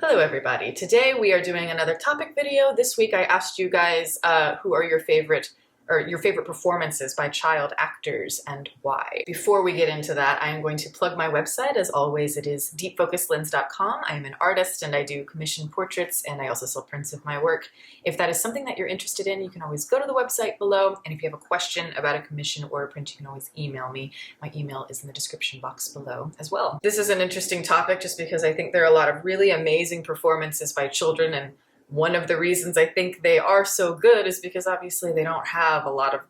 Hello everybody. Today we are doing another topic video. This week I asked you guys who are your favorite performances by child actors and why. Before we get into that, I am going to plug my website. As always, it is deepfocuslens.com. I am an artist and I do commissioned portraits, and I also sell prints of my work. If that is something that you're interested in, you can always go to the website below, and if you have a question about a commission or a print, you can always email me. My email is in the description box below as well. This is an interesting topic just because I think there are a lot of really amazing performances by children, and one of the reasons I think they are so good is because obviously they don't have a lot of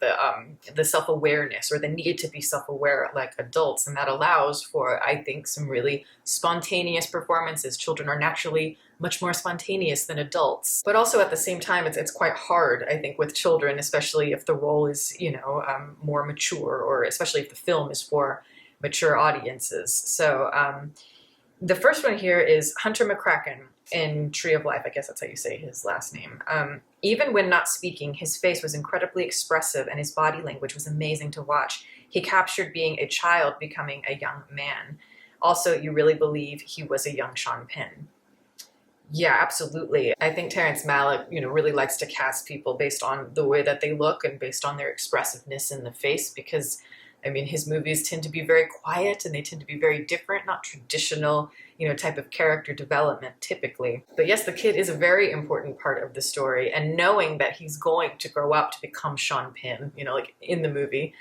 the self-awareness or the need to be self-aware like adults, and that allows for, I think, some really spontaneous performances. Children are naturally much more spontaneous than adults, but also at the same time it's quite hard, I think, with children, especially if the role is, more mature, or especially if the film is for mature audiences. So the first one here is Hunter McCracken in Tree of Life. I guess that's how you say his last name. Even when not speaking, his face was incredibly expressive and his body language was amazing to watch. He captured being a child becoming a young man. Also, you really believe he was a young Sean Penn. Yeah, absolutely. I think Terrence Malick, really likes to cast people based on the way that they look and based on their expressiveness in the face, because his movies tend to be very quiet and they tend to be very different, not traditional, type of character development typically. But yes, the kid is a very important part of the story, and knowing that he's going to grow up to become Sean Penn, like in the movie,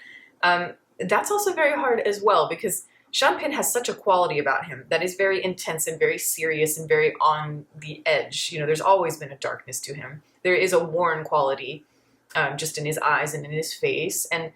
that's also very hard as well, because Sean Penn has such a quality about him that is very intense and very serious and very on the edge. There's always been a darkness to him. There is a worn quality just in his eyes and in his face, and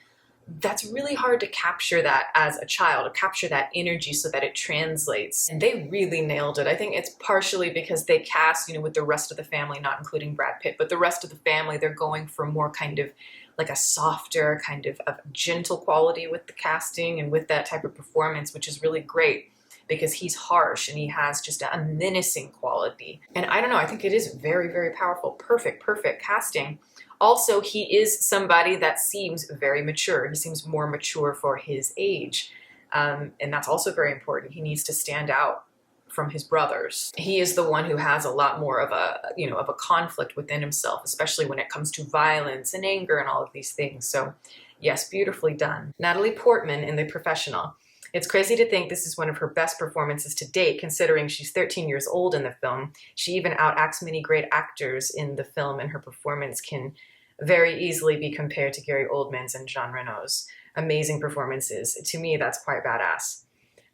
that's really hard to capture that as a child, to capture that energy so that it translates. And they really nailed it. I think it's partially because they cast, with the rest of the family, not including Brad Pitt, but the rest of the family, they're going for more kind of like a softer kind of gentle quality with the casting and with that type of performance, which is really great because he's harsh and he has just a menacing quality. And I don't know, I think it is very, very powerful. Perfect casting. Also, he is somebody that seems very mature. He seems more mature for his age. And that's also very important. He needs to stand out from his brothers. He is the one who has a lot more of a conflict within himself, especially when it comes to violence and anger and all of these things. So yes, beautifully done. Natalie Portman in The Professional. It's crazy to think this is one of her best performances to date, considering she's 13 years old in the film. She even outacts many great actors in the film, and her performance can very easily be compared to Gary Oldman's and Jean Reno's amazing performances. To me, that's quite badass.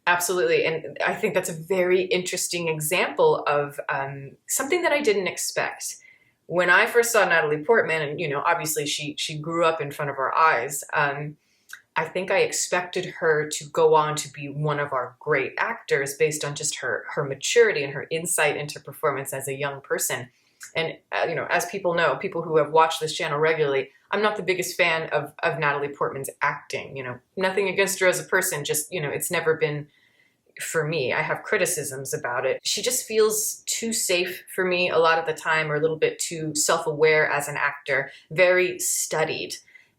Absolutely, and I think that's a very interesting example of something that I didn't expect. When I first saw Natalie Portman, and obviously she grew up in front of our eyes, I think I expected her to go on to be one of our great actors based on just her maturity and her insight into performance as a young person. And, as people know, people who have watched this channel regularly, I'm not the biggest fan of Natalie Portman's acting. Nothing against her as a person, just, it's never been for me. I have criticisms about it. She just feels too safe for me a lot of the time, or a little bit too self-aware as an actor, very studied.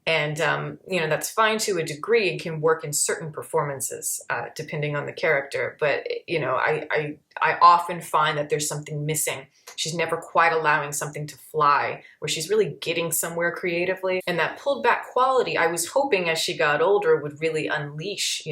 And, that's fine to a degree and can work in certain performances, depending on the character. But, I often find that there's something missing. She's never quite allowing something to fly, where she's really getting somewhere creatively. And that pulled back quality, I was hoping as she got older would really unleash,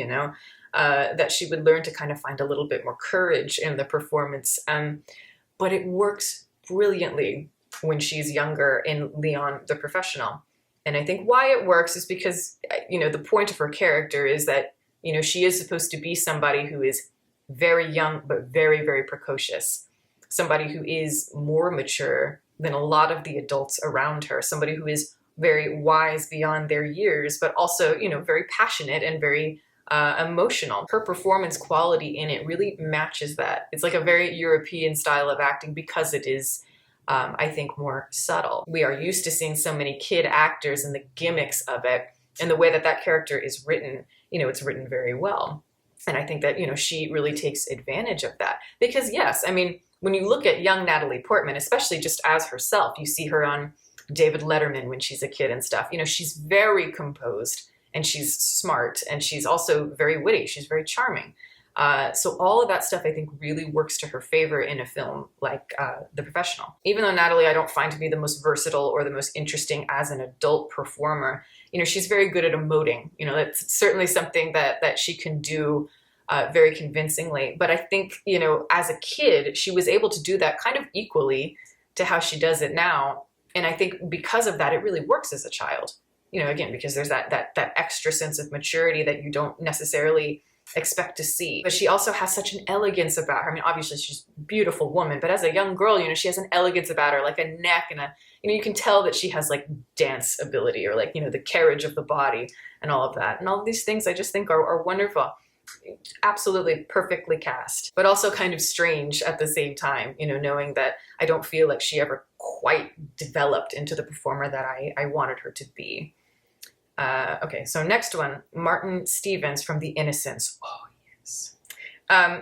that she would learn to kind of find a little bit more courage in the performance. But it works brilliantly when she's younger in Leon the Professional. And I think why it works is because, the point of her character is that, she is supposed to be somebody who is very young, but very, very precocious. Somebody who is more mature than a lot of the adults around her. Somebody who is very wise beyond their years, but also, very passionate and very emotional. Her performance quality in it really matches that. It's like a very European style of acting because it is I think more subtle. We are used to seeing so many kid actors and the gimmicks of it, and the way that that character is written, it's written very well. And I think that, she really takes advantage of that. Because yes, when you look at young Natalie Portman, especially just as herself, you see her on David Letterman when she's a kid and stuff, she's very composed and she's smart and she's also very witty. She's very charming. So all of that stuff, I think, really works to her favor in a film like The Professional. Even though Natalie I don't find to be the most versatile or the most interesting as an adult performer, you know, she's very good at emoting. You know, that's certainly something that she can do very convincingly. But I think, you know, as a kid, she was able to do that kind of equally to how she does it now. And I think because of that, it really works as a child. You know, again, because there's that extra sense of maturity that you don't necessarily expect to see. But she also has such an elegance about her. I mean, obviously she's a beautiful woman, but as a young girl, you know, she has an elegance about her, like a neck and you know, you can tell that she has like dance ability or like, you know, the carriage of the body and all of that. And all of these things I just think are wonderful. Absolutely perfectly cast, but also kind of strange at the same time, you know, knowing that I don't feel like she ever quite developed into the performer that I wanted her to be. Okay, so next one, Martin Stevens from The Innocents. Oh, yes.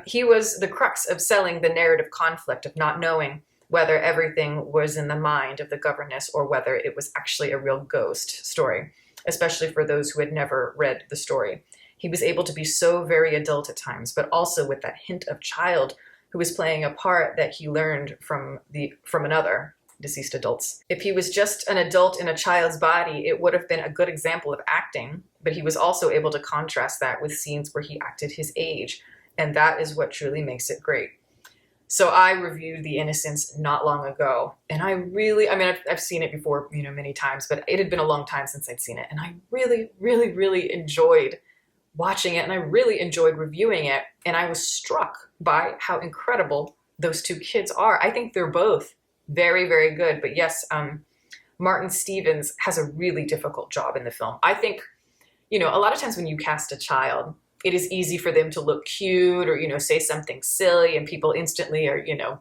He was the crux of selling the narrative conflict of not knowing whether everything was in the mind of the governess or whether it was actually a real ghost story, especially for those who had never read the story. He was able to be so very adult at times, but also with that hint of child who was playing a part that he learned from another deceased adults. If he was just an adult in a child's body, it would have been a good example of acting, but he was also able to contrast that with scenes where he acted his age, and that is what truly makes it great. So I reviewed The Innocents not long ago, and I've seen it before, you know, many times, but it had been a long time since I'd seen it, and I really, really, really enjoyed watching it, and I really enjoyed reviewing it, and I was struck by how incredible those two kids are. I think they're both very, very good. But yes, Martin Stevens has a really difficult job in the film. I think, you know, a lot of times when you cast a child, it is easy for them to look cute or, you know, say something silly and people instantly are, you know,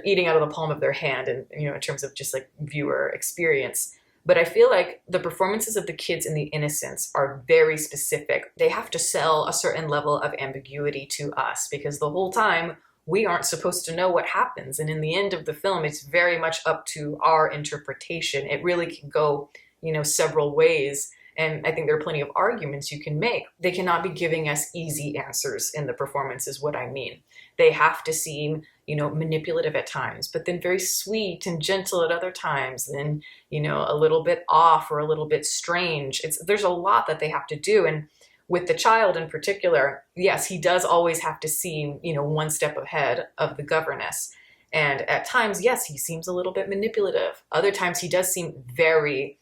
eating out of the palm of their hand and, you know, in terms of just like viewer experience. But I feel like the performances of the kids in The Innocents are very specific. They have to sell a certain level of ambiguity to us because the whole time we aren't supposed to know what happens. And in the end of the film, it's very much up to our interpretation. It really can go, you know, several ways. And I think there are plenty of arguments you can make. They cannot be giving us easy answers in the performance is what I mean. They have to seem, you know, manipulative at times, but then very sweet and gentle at other times, then, you know, a little bit off or a little bit strange. There's a lot that they have to do. And with the child in particular, yes, he does always have to seem, you know, one step ahead of the governess. And at times, yes, he seems a little bit manipulative. Other times he does seem very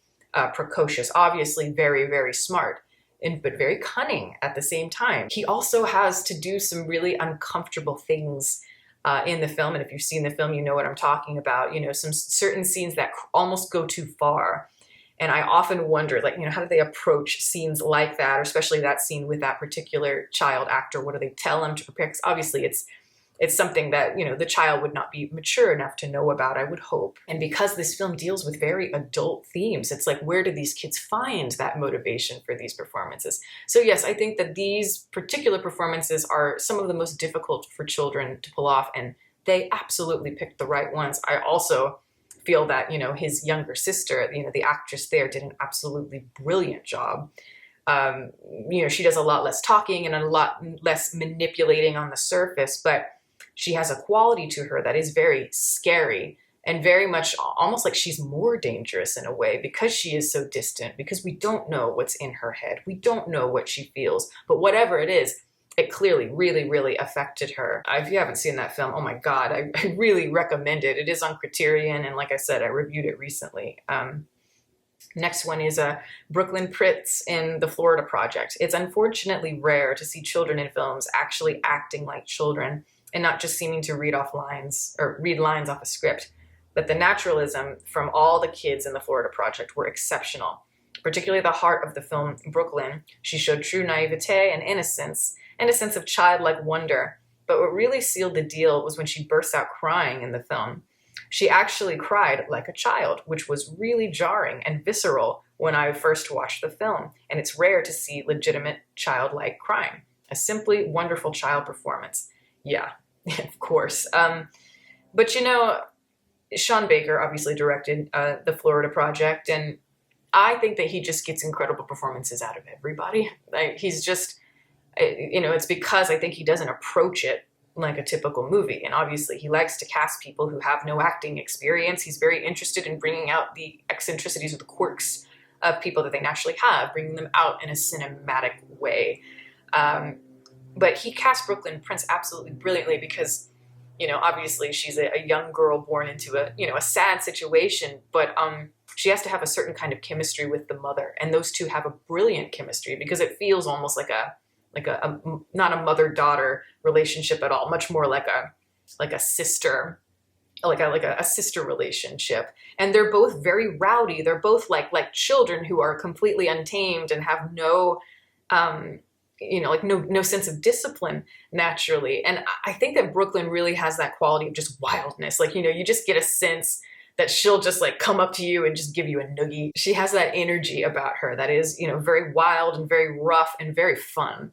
precocious, obviously very, very smart, but very cunning at the same time. He also has to do some really uncomfortable things in the film. And if you've seen the film, you know what I'm talking about. You know, some certain scenes that almost go too far. And I often wonder, like, you know, how do they approach scenes like that, or especially that scene with that particular child actor? What do they tell him to prepare? Because obviously it's something that, you know, the child would not be mature enough to know about, I would hope. And because this film deals with very adult themes, it's like, where do these kids find that motivation for these performances? So yes, I think that these particular performances are some of the most difficult for children to pull off, and they absolutely picked the right ones. I also feel that, you know, his younger sister, you know, the actress there did an absolutely brilliant job. You know, she does a lot less talking and a lot less manipulating on the surface, but she has a quality to her that is very scary and very much almost like she's more dangerous in a way because she is so distant, because we don't know what's in her head. We don't know what she feels, but whatever it is, it clearly really, really affected her. If you haven't seen that film, oh my God, I really recommend it. It is on Criterion, and like I said, I reviewed it recently. Next one is Brooklyn Pritz in The Florida Project. It's unfortunately rare to see children in films actually acting like children and not just seeming to read lines off a script. But the naturalism from all the kids in The Florida Project were exceptional. Particularly the heart of the film, Brooklyn. She showed true naivete and innocence, and a sense of childlike wonder. But what really sealed the deal was when she bursts out crying in the film. She actually cried like a child, which was really jarring and visceral when I first watched the film. And it's rare to see legitimate childlike crying. A simply wonderful child performance. Yeah, of course. But you know, Sean Baker obviously directed The Florida Project, and I think that he just gets incredible performances out of everybody. He's just You know, it's because I think he doesn't approach it like a typical movie. And obviously he likes to cast people who have no acting experience. He's very interested in bringing out the eccentricities or the quirks of people that they naturally have, bringing them out in a cinematic way. But he cast Brooklyn Prince absolutely brilliantly because, you know, obviously she's a young girl born into a, you know, a sad situation, but she has to have a certain kind of chemistry with the mother. And those two have a brilliant chemistry because it feels almost like a not a mother-daughter relationship at all, much more like a sister, like a sister relationship. And they're both very rowdy. They're both like children who are completely untamed and have no, you know, like no sense of discipline naturally. And I think that Brooklyn really has that quality of just wildness. Like, you know, you just get a sense that she'll just like come up to you and just give you a noogie. She has that energy about her that is, you know, very wild and very rough and very fun.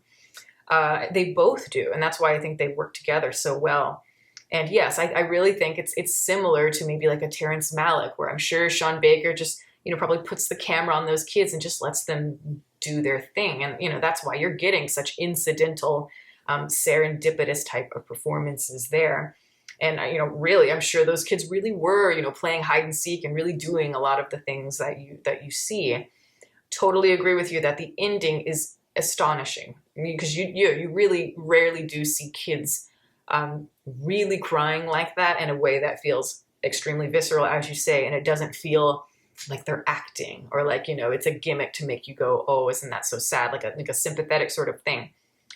They both do, and that's why I think they work together so well. And yes, I really think it's similar to maybe like a Terrence Malick, where I'm sure Sean Baker just, you know, probably puts the camera on those kids and just lets them do their thing. And, you know, that's why you're getting such incidental, serendipitous type of performances there. And, you know, really, I'm sure those kids really were, you know, playing hide and seek and really doing a lot of the things that you see. Totally agree with you that the ending is astonishing. I mean, because you really rarely do see kids really crying like that in a way that feels extremely visceral, as you say, and it doesn't feel like they're acting or like, you know, it's a gimmick to make you go, oh, isn't that so sad? Like a sympathetic sort of thing.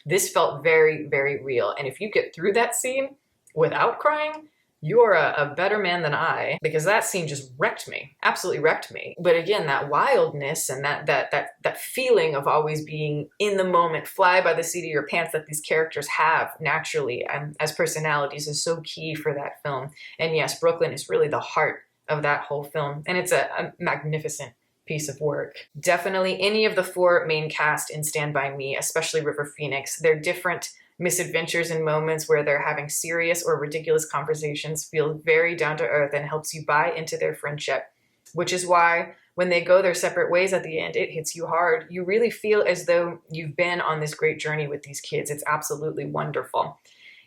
This felt very, very real. And if you get through that scene without crying, you are a better man than I, because that scene just wrecked me, absolutely wrecked me. But again, that wildness and that feeling of always being in the moment, fly by the seat of your pants that these characters have naturally as personalities is so key for that film. And yes, Brooklyn is really the heart of that whole film. And it's a magnificent piece of work. Definitely any of the four main cast in Stand By Me, especially River Phoenix, they're different misadventures and moments where they're having serious or ridiculous conversations feel very down to earth and helps you buy into their friendship, which is why when they go their separate ways at the end, it hits you hard. You really feel as though you've been on this great journey with these kids. It's absolutely wonderful.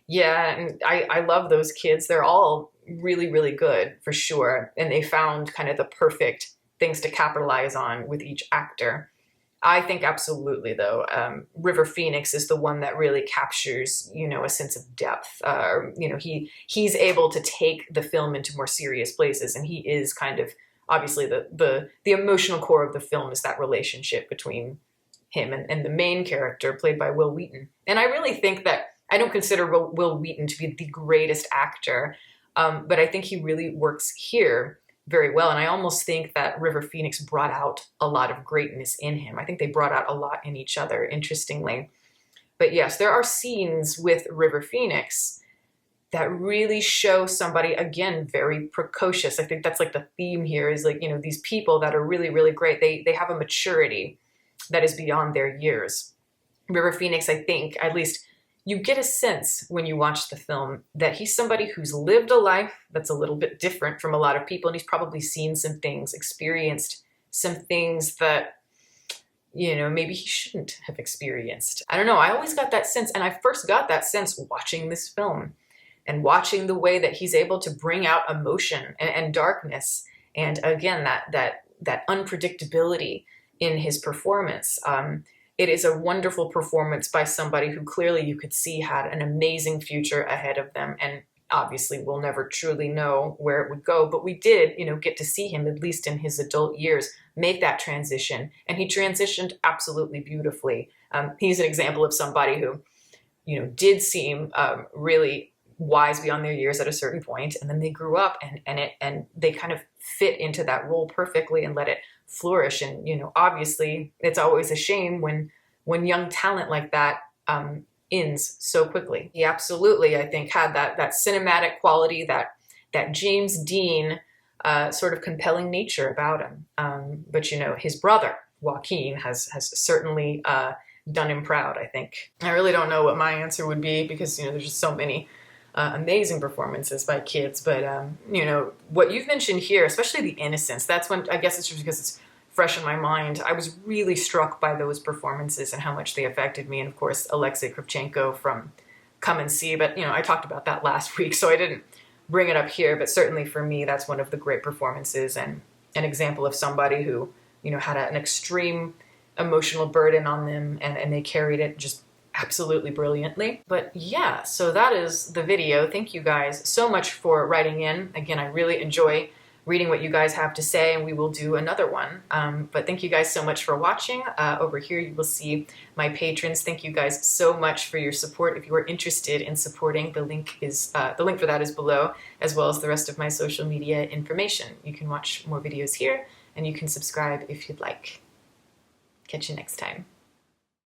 Yeah, and I love those kids. They're all really, really good for sure. And they found kind of the perfect things to capitalize on with each actor. I think absolutely, though, River Phoenix is the one that really captures, you know, a sense of depth. You know, he's able to take the film into more serious places, and he is kind of obviously the emotional core of the film is that relationship between him and the main character played by Will Wheaton. And I really think that I don't consider Will Wheaton to be the greatest actor, but I think he really works here very well. And I almost think that River Phoenix brought out a lot of greatness in him. I think they brought out a lot in each other, interestingly. But yes, there are scenes with River Phoenix that really show somebody, again, very precocious. I think that's like the theme here is like, you know, these people that are really, really great. They have a maturity that is beyond their years. River Phoenix, I think, at least you get a sense when you watch the film that he's somebody who's lived a life that's a little bit different from a lot of people. And he's probably seen some things, experienced some things that, you know, maybe he shouldn't have experienced. I don't know. I always got that sense. And I first got that sense watching this film and watching the way that he's able to bring out emotion and darkness. And again, that unpredictability in his performance. It is a wonderful performance by somebody who clearly you could see had an amazing future ahead of them. And obviously we'll never truly know where it would go, but we did, you know, get to see him, at least in his adult years, make that transition. And he transitioned absolutely beautifully. He's an example of somebody who, you know, did seem really wise beyond their years at a certain point, and then they grew up and they kind of fit into that role perfectly and let it flourish. And, you know, obviously it's always a shame when young talent like that ends so quickly. He absolutely, I think, had that cinematic quality, that James Dean sort of compelling nature about him. But, you know, his brother, Joaquin, has certainly done him proud, I think. I really don't know what my answer would be because, you know, there's just so many amazing performances by kids. But, you know, what you've mentioned here, especially the innocence, that's when, I guess it's just because it's fresh in my mind. I was really struck by those performances and how much they affected me. And of course, Alexei Kravchenko from Come and See, but I talked about that last week, so I didn't bring it up here, but certainly for me, that's one of the great performances and an example of somebody who, had an extreme emotional burden on them and they carried it just absolutely brilliantly. But yeah, so that is the video. Thank you guys so much for writing in. Again, I really enjoy reading what you guys have to say, and we will do another one. But thank you guys so much for watching. Over here you will see my patrons. Thank you guys so much for your support. If you are interested in supporting, the link for that is below, as well as the rest of my social media information. You can watch more videos here, and you can subscribe if you'd like. Catch you next time.